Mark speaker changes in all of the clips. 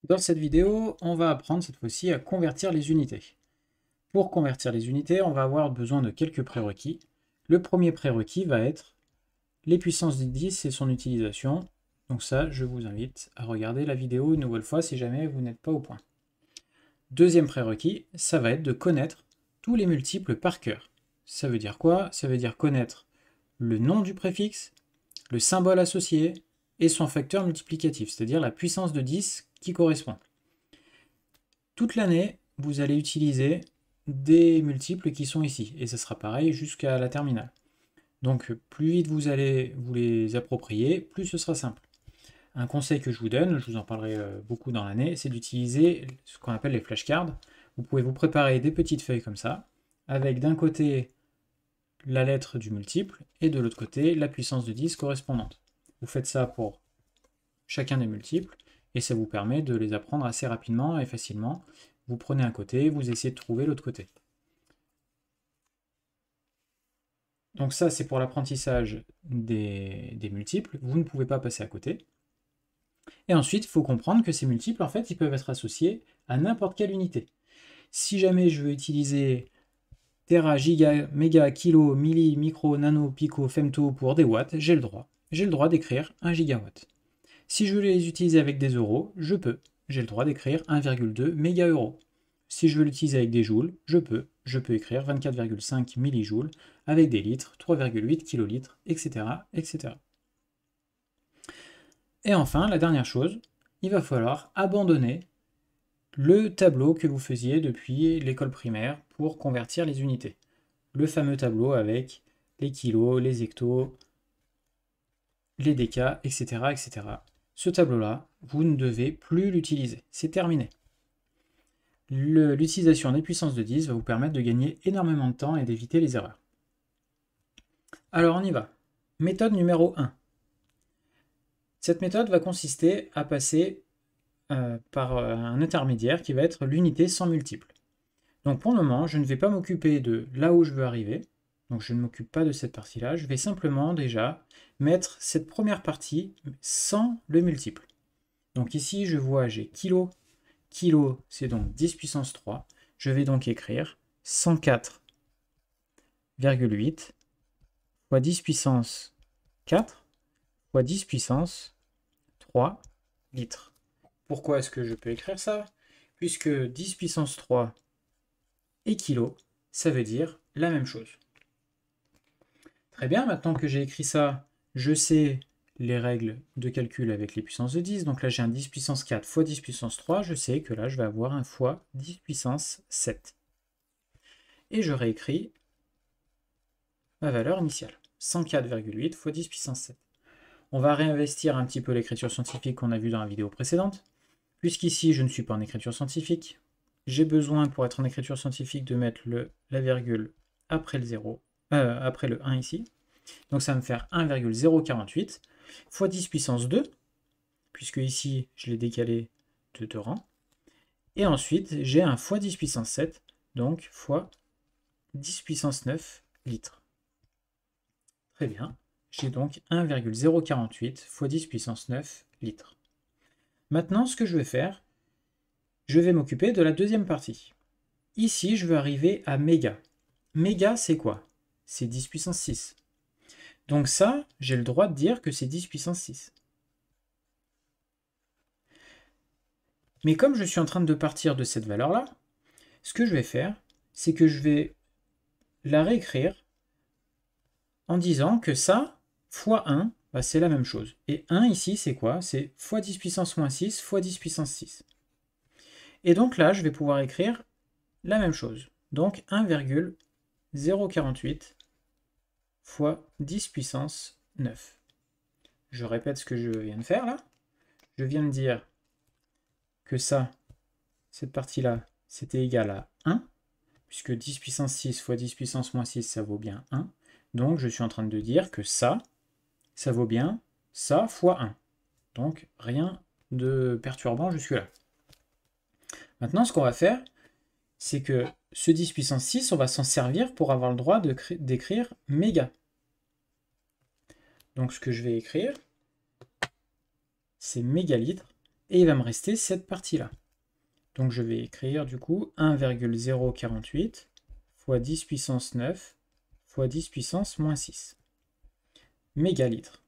Speaker 1: Dans cette vidéo, on va apprendre cette fois-ci à convertir les unités. Pour convertir les unités, on va avoir besoin de quelques prérequis. Le premier prérequis va être les puissances de 10 et son utilisation. Donc ça, je vous invite à regarder la vidéo une nouvelle fois si jamais vous n'êtes pas au point. Deuxième prérequis, ça va être de connaître tous les multiples par cœur. Ça veut dire quoi? Ça veut dire connaître le nom du préfixe, le symbole associé et son facteur multiplicatif, c'est-à-dire la puissance de 10 qui correspond. Toute l'année, vous allez utiliser des multiples qui sont ici, et ça sera pareil jusqu'à la terminale. Donc plus vite vous allez vous les approprier, plus ce sera simple. Un conseil que je vous donne, je vous en parlerai beaucoup dans l'année, c'est d'utiliser ce qu'on appelle les flashcards. Vous pouvez vous préparer des petites feuilles comme ça, avec d'un côté la lettre du multiple, et de l'autre côté la puissance de 10 correspondante. Vous faites ça pour chacun des multiples, et ça vous permet de les apprendre assez rapidement et facilement. Vous prenez un côté, vous essayez de trouver l'autre côté. Donc ça, c'est pour l'apprentissage des multiples. Vous ne pouvez pas passer à côté. Et ensuite, il faut comprendre que ces multiples, en fait, ils peuvent être associés à n'importe quelle unité. Si jamais je veux utiliser tera, giga, méga, kilo, milli, micro, nano, pico, femto pour des watts, j'ai le droit. J'ai le droit d'écrire 1 gigawatt. Si je veux les utiliser avec des euros, je peux. J'ai le droit d'écrire 1,2 méga-euro. Si je veux l'utiliser avec des joules, je peux. Je peux écrire 24,5 millijoules avec des litres, 3,8 kilolitres, etc., etc. Et enfin, la dernière chose, il va falloir abandonner le tableau que vous faisiez depuis l'école primaire pour convertir les unités. Le fameux tableau avec les kilos, les hectos, les décas, etc., etc. Ce tableau-là, vous ne devez plus l'utiliser. C'est terminé. L'utilisation des puissances de 10 va vous permettre de gagner énormément de temps et d'éviter les erreurs. Alors on y va. Méthode numéro 1. Cette méthode va consister à passer par un intermédiaire qui va être l'unité sans multiple. Donc pour le moment, je ne vais pas m'occuper de là où je veux arriver. Donc je ne m'occupe pas de cette partie-là. Je vais simplement déjà mettre cette première partie sans le multiple. Donc ici, je vois, j'ai kilo. Kilo, c'est donc 10 puissance 3. Je vais donc écrire 104,8 fois 10 puissance 4 fois 10 puissance 3 litres. Pourquoi est-ce que je peux écrire ça? Puisque 10 puissance 3 et kilo, ça veut dire la même chose. Très bien, maintenant que j'ai écrit ça, je sais les règles de calcul avec les puissances de 10. Donc là, j'ai un 10 puissance 4 fois 10 puissance 3. Je sais que là, je vais avoir un fois 10 puissance 7. Et je réécris ma valeur initiale. 104,8 fois 10 puissance 7. On va réinvestir un petit peu l'écriture scientifique qu'on a vue dans la vidéo précédente. Puisqu'ici, je ne suis pas en écriture scientifique, j'ai besoin, pour être en écriture scientifique, de mettre la virgule après le 0, après le 1 ici. Donc ça va me faire 1,048 fois 10 puissance 2, puisque ici, je l'ai décalé de 2 rangs. Et ensuite, j'ai un fois 10 puissance 7, donc fois 10 puissance 9 litres. Très bien. J'ai donc 1,048 fois 10 puissance 9 litres. Maintenant, ce que je vais faire, je vais m'occuper de la deuxième partie. Ici, je veux arriver à méga. Méga, c'est quoi? C'est 10 puissance 6. Donc ça, j'ai le droit de dire que c'est 10 puissance 6. Mais comme je suis en train de partir de cette valeur-là, ce que je vais faire, c'est que je vais la réécrire en disant que ça, fois 1, bah, c'est la même chose. Et 1 ici, c'est quoi? C'est fois 10 puissance moins 6 fois 10 puissance 6. Et donc là, je vais pouvoir écrire la même chose. Donc 1,048 fois 10 puissance 9. Je répète ce que je viens de faire là. Je viens de dire que ça, cette partie-là, c'était égal à 1, puisque 10 puissance 6 fois 10 puissance moins 6, ça vaut bien 1. Donc je suis en train de dire que ça vaut bien ça fois 1. Donc rien de perturbant jusque-là. Maintenant, ce qu'on va faire, c'est que ce 10 puissance 6, on va s'en servir pour avoir le droit d'écrire méga. Donc ce que je vais écrire, c'est mégalitres. Et il va me rester cette partie-là. Donc je vais écrire du coup 1,048 fois 10 puissance 9 fois 10 puissance moins 6 mégalitres.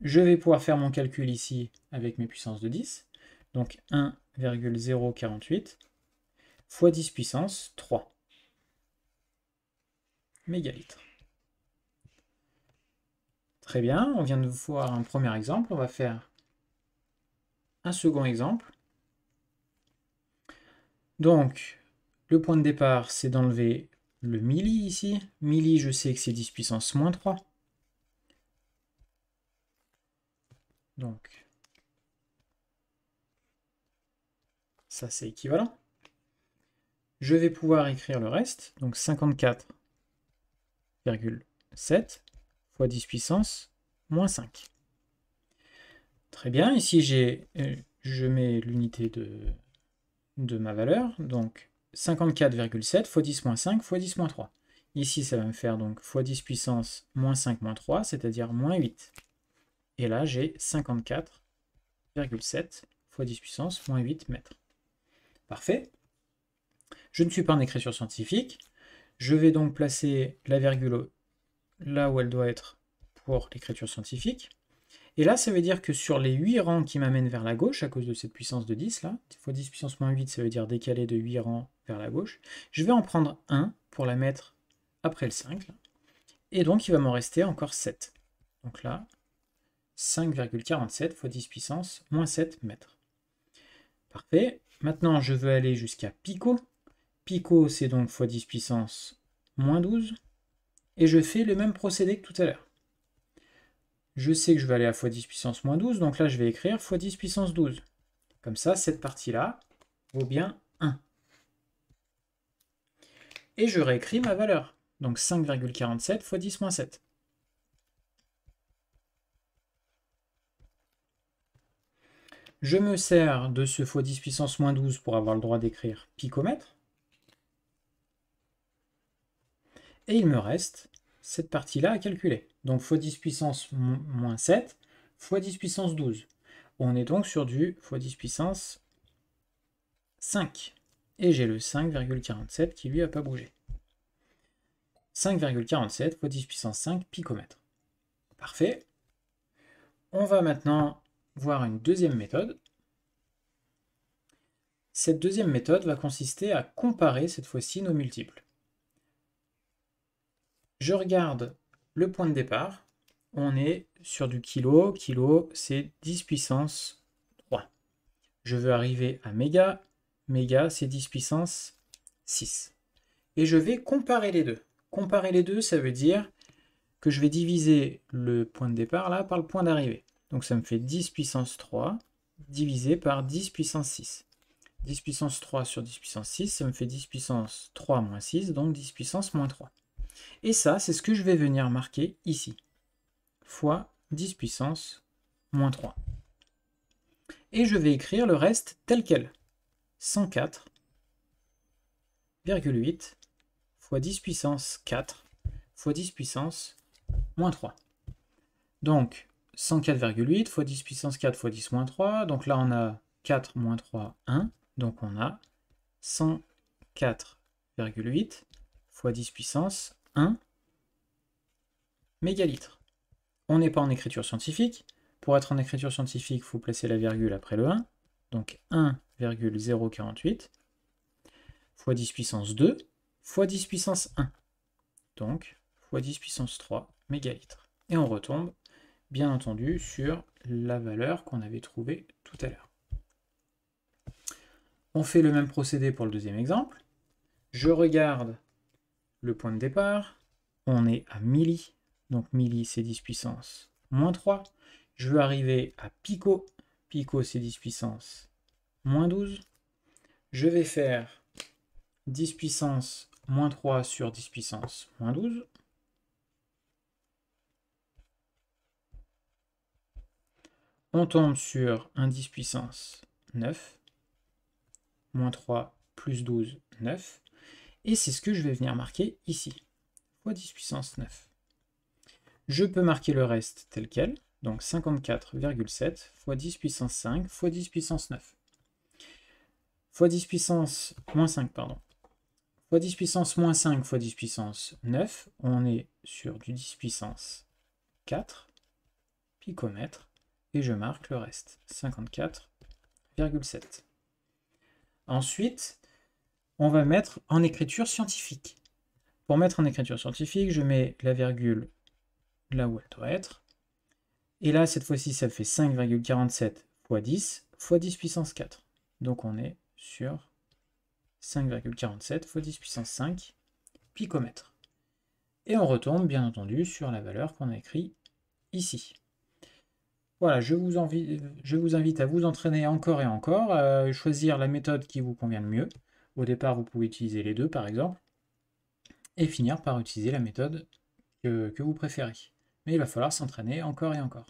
Speaker 1: Je vais pouvoir faire mon calcul ici avec mes puissances de 10. Donc 1,048 fois 10 puissance 3 mégalitres. Très bien, on vient de voir un premier exemple. On va faire un second exemple. Donc, le point de départ, c'est d'enlever le milli ici. Milli, je sais que c'est 10 puissance moins 3. Donc, ça c'est équivalent. Je vais pouvoir écrire le reste. Donc 54,7 fois 10 puissance moins 5. Très bien, ici je mets l'unité de ma valeur. Donc 54,7 fois 10 moins 5 fois 10 moins 3. Ici, ça va me faire donc fois 10 puissance moins 5 moins 3, c'est-à-dire moins 8. Et là, j'ai 54,7 fois 10 puissance moins 8 mètres. Parfait. Je ne suis pas en écriture scientifique. Je vais donc placer la virgule là où elle doit être pour l'écriture scientifique. Et là, ça veut dire que sur les 8 rangs qui m'amènent vers la gauche, à cause de cette puissance de 10, là, fois 10 puissance moins 8, ça veut dire décaler de 8 rangs vers la gauche, je vais en prendre 1 pour la mettre après le 5. Là. Et donc, il va m'en rester encore 7. Donc là, 5,47 fois 10 puissance moins 7 mètres. Parfait. Maintenant, je veux aller jusqu'à Pico. Pico, c'est donc fois 10 puissance moins 12. Et je fais le même procédé que tout à l'heure. Je sais que je vais aller à fois 10 puissance moins 12, donc là, je vais écrire fois 10 puissance 12. Comme ça, cette partie-là vaut bien 1. Et je réécris ma valeur. Donc 5,47 fois 10 moins 7. Je me sers de ce fois 10 puissance moins 12 pour avoir le droit d'écrire picomètre. Et il me reste cette partie-là à calculer. Donc fois 10 puissance moins 7 fois 10 puissance 12. On est donc sur du fois 10 puissance 5. Et j'ai le 5,47 qui lui n'a pas bougé. 5,47 fois 10 puissance 5 picomètre. Parfait. On va maintenant voir une deuxième méthode. Cette deuxième méthode va consister à comparer cette fois-ci nos multiples. Je regarde le point de départ. On est sur du kilo. Kilo, c'est 10 puissance 3. Je veux arriver à méga. Méga, c'est 10 puissance 6. Et je vais comparer les deux. Comparer les deux, ça veut dire que je vais diviser le point de départ là par le point d'arrivée. Donc ça me fait 10 puissance 3 divisé par 10 puissance 6. 10 puissance 3 sur 10 puissance 6, ça me fait 10 puissance 3 moins 6, donc 10 puissance moins 3. Et ça, c'est ce que je vais venir marquer ici, fois 10 puissance moins 3. Et je vais écrire le reste tel quel. 104,8 fois 10 puissance 4 fois 10 puissance moins 3. Donc, 104,8 fois 10 puissance 4 fois 10 moins 3. Donc là, on a 4 moins 3, 1. Donc on a 104,8 fois 10 puissance 1 mégalitres. On n'est pas en écriture scientifique. Pour être en écriture scientifique, il faut placer la virgule après le 1. Donc 1,048 fois 10 puissance 2 fois 10 puissance 1. Donc fois 10 puissance 3 mégalitres. Et on retombe, bien entendu, sur la valeur qu'on avait trouvée tout à l'heure. On fait le même procédé pour le deuxième exemple. Je regarde le point de départ. On est à milli. Donc milli, c'est 10 puissance moins 3. Je veux arriver à pico. Pico, c'est 10 puissance moins 12. Je vais faire 10 puissance moins 3 sur 10 puissance moins 12. On tombe sur un 10 puissance 9. Moins 3 plus 12, 9. Et c'est ce que je vais venir marquer ici, fois 10 puissance 9. Je peux marquer le reste tel quel, Donc 54,7 fois 10 puissance 5 fois 10 puissance 9. Fois 10 puissance moins 5, pardon. Fois 10 puissance moins 5 fois 10 puissance 9, on est sur du 10 puissance 4 picomètres, et je marque le reste, 54,7. Ensuite, on va mettre en écriture scientifique. Pour mettre en écriture scientifique, je mets la virgule là où elle doit être. Et là, cette fois-ci, ça fait 5,47 fois 10 fois 10 puissance 4. Donc on est sur 5,47 fois 10 puissance 5 picomètres. Et on retourne, bien entendu, sur la valeur qu'on a écrite ici. Voilà, je vous invite à vous entraîner encore et encore, à choisir la méthode qui vous convient le mieux. Au départ, vous pouvez utiliser les deux, par exemple, et finir par utiliser la méthode que vous préférez. Mais il va falloir s'entraîner encore et encore.